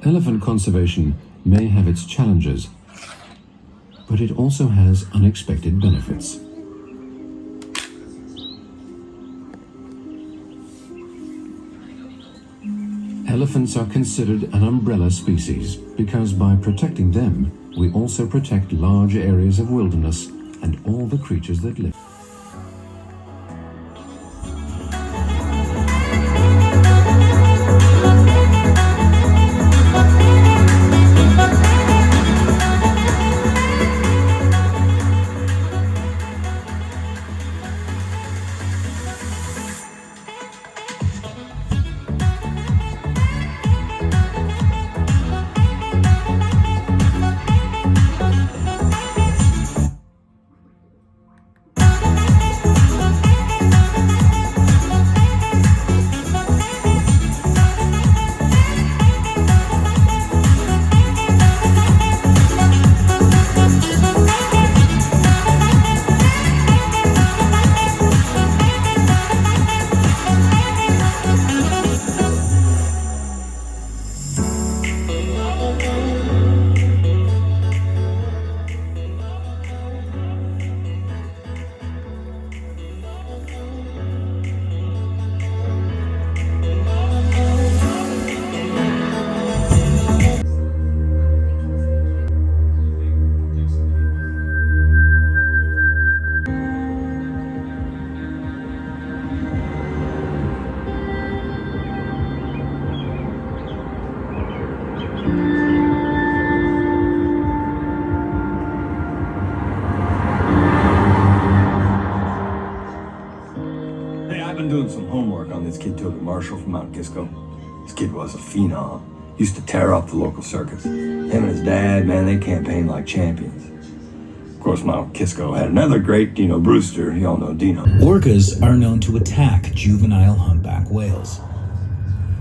Elephant conservation may have its challenges, but it also has unexpected benefits. Elephants are considered an umbrella species because by protecting them, we also protect large areas of wilderness and all the creatures that live. I've been doing some homework on this kid Toby Marshall from Mount Kisco. This kid was a phenom. Used to tear up the local circuits. Him and his dad, man, they campaigned like champions. Of course, Mount Kisco had another great Dino Brewster. You all know Dino. Orcas are known to attack juvenile humpback whales.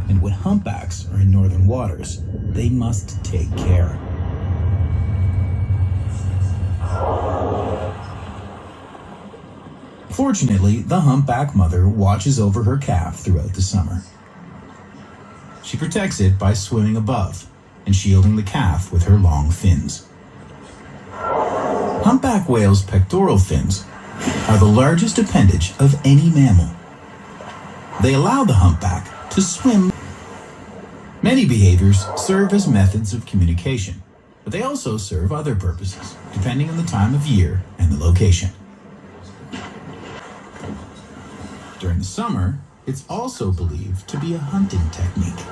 And when humpbacks are in northern waters, they must take care. Fortunately, the humpback mother watches over her calf throughout the summer. She protects it by swimming above and shielding the calf with her long fins. Humpback whales' pectoral fins are the largest appendage of any mammal. They allow the humpback to swim. Many behaviors serve as methods of communication, but they also serve other purposes, depending on the time of year and the location. During the summer, it's also believed to be a hunting technique.